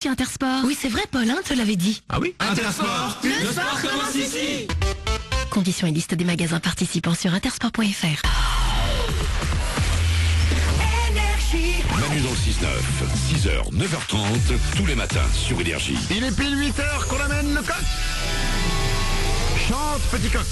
Intersport. Oui, c'est vrai, Paul, te l'avait dit. Ah oui, Intersport, le sport commence ici. Conditions et liste des magasins participants sur intersport.fr. Manu dans le 6-9, 6h, 9h30, tous les matins sur Énergie. il est pile 8h qu'on amène le coq. Chante, petit coq.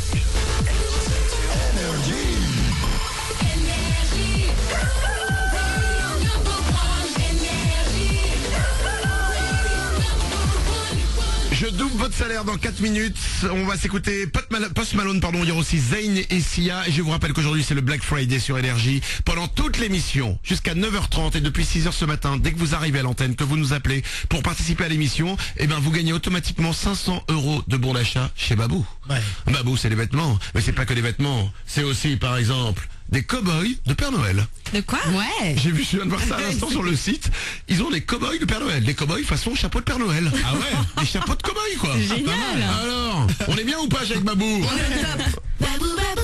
Je double votre salaire dans 4 minutes. On va s'écouter Post Malone, il y aura aussi Zayn et Sia. Et je vous rappelle qu'aujourd'hui c'est le Black Friday sur Énergie. Pendant toute l'émission, jusqu'à 9h30 et depuis 6h ce matin, dès que vous arrivez à l'antenne, que vous nous appelez pour participer à l'émission, vous gagnez automatiquement 500 € de bon d'achat chez Babou. Ouais. Babou, c'est les vêtements. Mais c'est pas que les vêtements. C'est aussi, par exemple, des cow-boys de Père Noël. De quoi? Ouais. Je viens de voir ça à l'instant sur le site. Ils ont des cow-boys de Père Noël. Des cow-boys façon chapeau de Père Noël. Ah ouais. Des chapeaux de cow-boys, quoi. Génial. Alors, on est bien ou pas avec Babou? On est top. Babou, babou.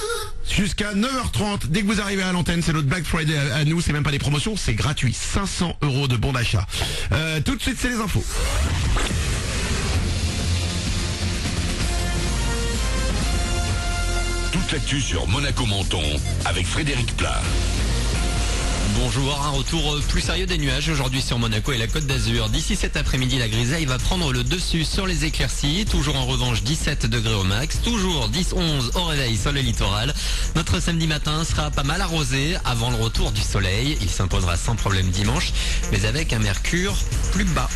Jusqu'à 9h30, dès que vous arrivez à l'antenne, c'est notre Black Friday à nous, c'est même pas des promotions, c'est gratuit. 500 € de bon d'achat. Tout de suite, c'est les infos. Toute l'actu sur Monaco-Menton avec Frédéric Plat. Bonjour, un retour plus sérieux des nuages aujourd'hui sur Monaco et la Côte d'Azur. D'ici cet après-midi, la grisaille va prendre le dessus sur les éclaircies. Toujours en revanche 17 degrés au max, toujours 10-11 au réveil sur le littoral. Notre samedi matin sera pas mal arrosé avant le retour du soleil. Il s'imposera sans problème dimanche, mais avec un mercure plus bas.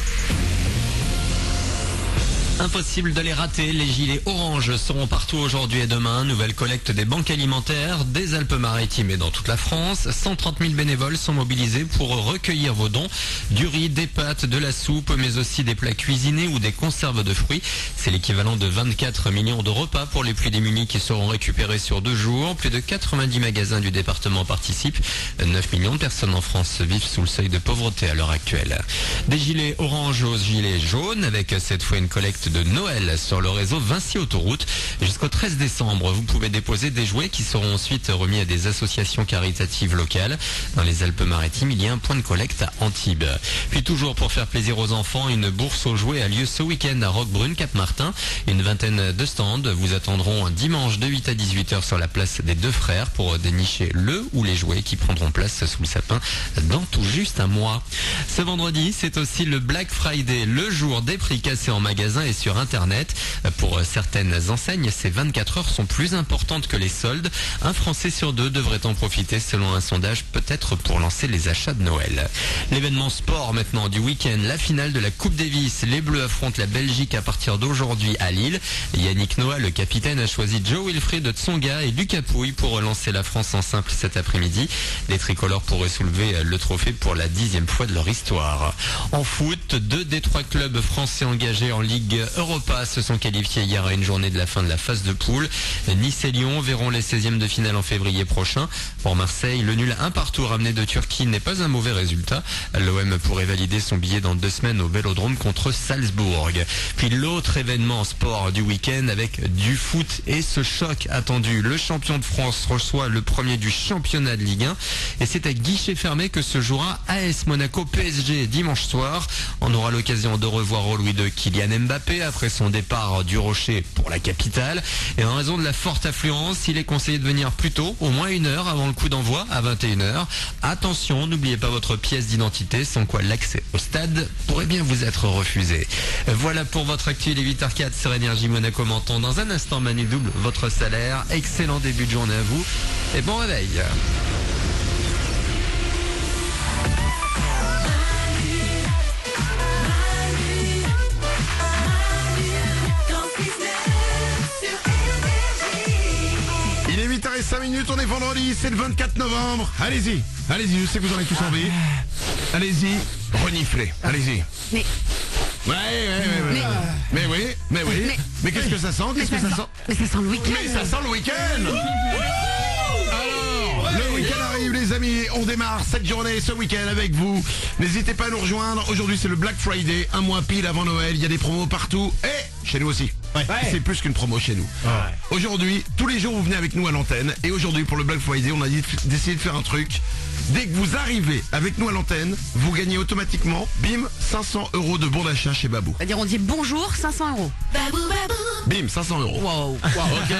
Impossible de les rater, les gilets orange seront partout aujourd'hui et demain. Nouvelle collecte des banques alimentaires, des Alpes-Maritimes et dans toute la France. 130 000 bénévoles sont mobilisés pour recueillir vos dons. Du riz, des pâtes, de la soupe, mais aussi des plats cuisinés ou des conserves de fruits. C'est l'équivalent de 24 millions de repas pour les plus démunis qui seront récupérés sur 2 jours. Plus de 90 magasins du département participent. 9 millions de personnes en France vivent sous le seuil de pauvreté à l'heure actuelle. Des gilets orange aux gilets jaunes avec cette fois une collecte de Noël sur le réseau Vinci Autoroute. Jusqu'au 13 décembre, vous pouvez déposer des jouets qui seront ensuite remis à des associations caritatives locales. Dans les Alpes-Maritimes, il y a un point de collecte à Antibes. Puis toujours pour faire plaisir aux enfants, une bourse aux jouets a lieu ce week-end à Roquebrune, Cap-Martin. Une vingtaine de stands vous attendront dimanche de 8 à 18h sur la place des Deux Frères pour dénicher le ou les jouets qui prendront place sous le sapin dans tout juste un mois. Ce vendredi, c'est aussi le Black Friday, le jour des prix cassés en magasin et sur Internet. Pour certaines enseignes, ces 24 heures sont plus importantes que les soldes. Un Français sur 2 devrait en profiter selon un sondage, peut-être pour lancer les achats de Noël. L'événement sport maintenant du week-end, la finale de la Coupe Davis. Les Bleus affrontent la Belgique à partir d'aujourd'hui à Lille. Yannick Noah, le capitaine, a choisi Joe Wilfried Tsonga et Lucas Pouille pour relancer la France en simple cet après-midi. Les tricolores pourraient soulever le trophée pour la 10e fois de leur histoire. En foot, 2 des 3 clubs français engagés en Ligue Europa se sont qualifiés hier à une journée de la fin de la phase de poule. Nice et Lyon verront les 16e de finale en février prochain. Pour Marseille, le nul 1-1 ramené de Turquie n'est pas un mauvais résultat. L'OM pourrait valider son billet dans 2 semaines au Vélodrome contre Salzbourg. Puis l'autre événement sport du week-end avec du foot et ce choc attendu. Le champion de France reçoit le premier du championnat de Ligue 1 et c'est à guichet fermé que se jouera AS Monaco PSG dimanche soir. On aura l'occasion de revoir au Louis II Kylian Mbappé après son départ du Rocher pour la capitale. Et en raison de la forte affluence, il est conseillé de venir plus tôt, au moins 1 heure avant le coup d'envoi à 21h. Attention, n'oubliez pas votre pièce d'identité, sans quoi l'accès au stade pourrait bien vous être refusé. Voilà pour votre actu, les 8h04 sur Énergie Monaco-Menton. Dans un instant, Manu double votre salaire. Excellent début de journée à vous et bon réveil. Il est 8h05, on est vendredi, c'est le 24 novembre. Allez-y, je sais que vous en avez tous envie. Allez-y, reniflez, allez-y. Mais Oui. Mais qu'est-ce que ça sent? Mais ça sent le week-end. Mais ça sent le week-end. Alors, le week-end arrive les amis, on démarre cette journée, ce week-end avec vous. N'hésitez pas à nous rejoindre, aujourd'hui c'est le Black Friday, un mois pile avant Noël, il y a des promos partout et chez nous aussi. Ouais. C'est plus qu'une promo chez nous. Ouais. Aujourd'hui, tous les jours vous venez avec nous à l'antenne et aujourd'hui pour le Black Friday on a décidé de faire un truc Dès que vous arrivez avec nous à l'antenne, vous gagnez automatiquement, bim, 500 € de bon d'achat chez Babou. C'est-à-dire on dit bonjour, 500 €. Bim, 500 €. Wow. Ok.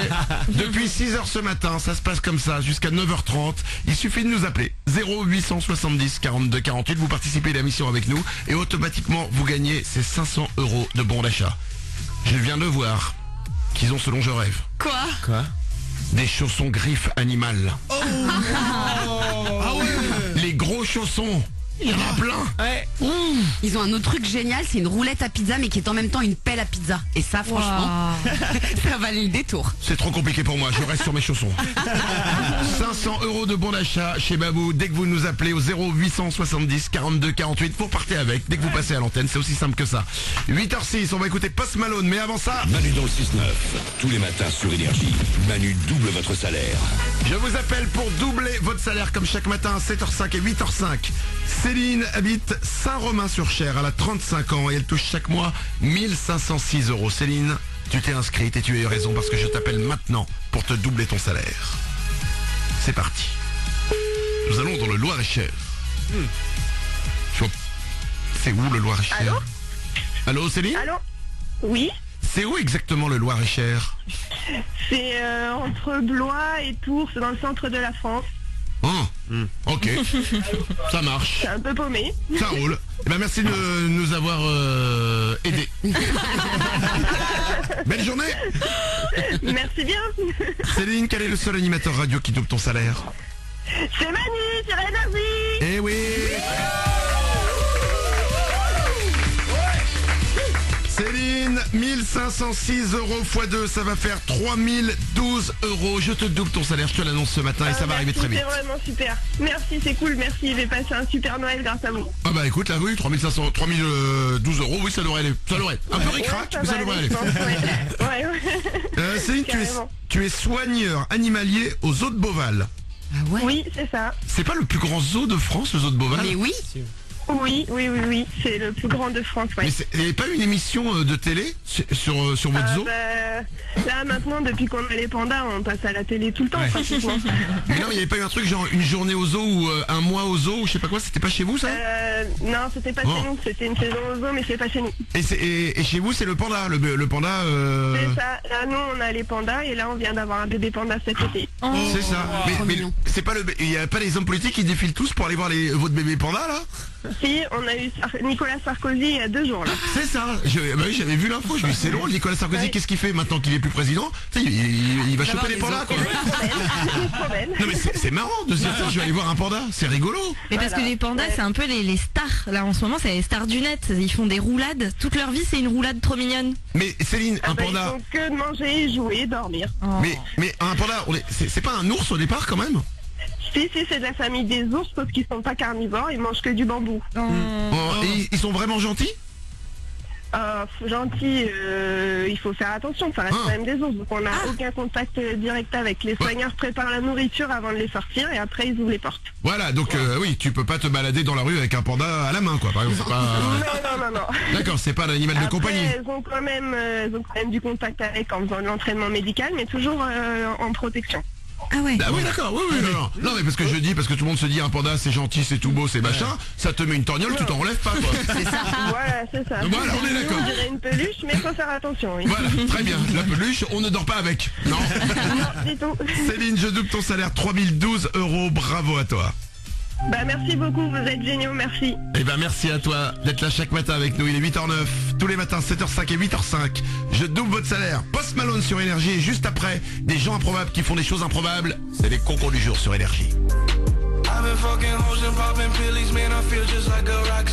Depuis 6h ce matin, ça se passe comme ça, jusqu'à 9h30. Il suffit de nous appeler 0870 42 48. Vous participez à la mission avec nous et automatiquement vous gagnez ces 500 € de bon d'achat. Je viens de voir qu'ils ont ce dont je rêve. Quoi? Des chaussons griffes animales. Les gros chaussons. Il y en a plein. Ils ont un autre truc génial, c'est une roulette à pizza mais qui est en même temps une pelle à pizza. Et ça franchement, ça valait le détour. C'est trop compliqué pour moi, je reste sur mes chaussons. 500 € de bon d'achat chez Babou dès que vous nous appelez au 0870 42 48. Vous partez avec dès que vous passez à l'antenne, c'est aussi simple que ça. 8h06, on va écouter Post Malone, mais avant ça... Manu dans le 6-9, tous les matins sur Énergie. Manu double votre salaire. Je vous appelle pour doubler votre salaire comme chaque matin à 7h05 et 8h05. Céline habite Saint-Romain-sur-Cher, elle a 35 ans et elle touche chaque mois 1506 €. Céline, tu t'es inscrite et tu as eu raison parce que je t'appelle maintenant pour te doubler ton salaire. C'est parti. Nous allons dans le Loir-et-Cher. C'est où le Loir-et-Cher? Allô Céline? Allô? Oui, C'est où exactement le Loir-et-Cher? c'est entre Blois et Tours, c'est dans le centre de la France. Ok, ça marche, C'est un peu paumé. ça roule. Eh ben merci de nous avoir aidés. Belle journée. Merci bien. Céline, quel est le seul animateur radio qui double ton salaire? C'est Manu sur Énergie. Eh oui. Céline, 1506 € x 2, ça va faire 3012 €. Je te double ton salaire, je te l'annonce ce matin et ça va arriver très vite. C'est vraiment super. Merci, c'est cool, merci. Je vais passer un super Noël grâce à vous. Ah bah écoute, là oui, 3012 €, oui, ça devrait aller. Ça devrait. Un peu ric-rac, mais ça devrait aller. je pense, ouais. Céline, Carrément. tu es soigneur animalier au zoo de Beauval. Ah ouais? Oui, c'est ça. C'est pas le plus grand zoo de France, le zoo de Beauval? Mais oui. Oui, c'est le plus grand de France, ouais. Mais il n'y avait pas une émission de télé sur votre zoo? Là maintenant, depuis qu'on a les pandas, on passe à la télé tout le temps, pratiquement. Mais non, il n'y avait pas eu un truc genre une journée au zoo ou un mois au zoo ou je sais pas quoi, c'était pas chez vous ça? Non, c'était pas chez nous, c'était une saison au zoo, mais c'est pas chez nous. Et chez vous c'est le panda, le panda C'est ça, là nous on a les pandas et là on vient d'avoir un bébé panda cet été. C'est ça. Mais c'est pas il n'y a pas les hommes politiques qui défilent tous pour aller voir votre bébé panda là? Si, on a eu Nicolas Sarkozy il y a 2 jours là. C'est ça, j'avais vu l'info, je me suis dit c'est drôle, Nicolas Sarkozy, Oui. qu'est-ce qu'il fait maintenant qu'il est plus président? Tu sais, il va choper les pandas quoi. Trop belle. Non mais c'est marrant de se dire ça, je vais aller voir un panda, c'est rigolo. Mais parce que les pandas, c'est un peu les stars. Là, en ce moment, c'est les stars du net. Ils font des roulades. Toute leur vie, c'est une roulade trop mignonne. Mais Céline, un Ils panda, font que de manger, jouer, dormir. mais un panda, c'est pas un ours au départ quand même? Si, c'est de la famille des ours, sauf qu'ils sont pas carnivores, ils mangent que du bambou. Et ils sont vraiment gentils? Gentil, il faut faire attention, ça reste quand même des ours, donc on n'a aucun contact direct avec. Les soigneurs préparent la nourriture avant de les sortir et après ils ouvrent les portes. Voilà, donc oui, tu peux pas te balader dans la rue avec un panda à la main quoi, par exemple, c'est pas... Non. D'accord, c'est pas l'animal de Après, compagnie. elles ont quand même du contact avec en faisant de l'entraînement médical, mais toujours en protection. Ah ouais. Ah oui d'accord, oui, non mais parce que je dis, parce que tout le monde se dit un panda c'est gentil, c'est tout beau, c'est machin, ça te met une torgnole, tu t'en relèves pas quoi. Voilà, c'est ça. Voilà, on est d'accord. On dirait une peluche, mais faut faire attention. Oui. Voilà, très bien, la peluche, on ne dort pas avec. Non. Non, du tout. Céline, je double ton salaire, 3012 €, bravo à toi. Bah merci beaucoup, vous êtes géniaux, merci. Eh ben merci à toi d'être là chaque matin avec nous, il est 8h09, tous les matins 7h05 et 8h05, je double votre salaire. Post Malone sur Énergie et juste après, des gens improbables qui font des choses improbables, c'est les concours du jour sur Énergie. I've been fucking hoes and popping pillies, man, I feel just like a rock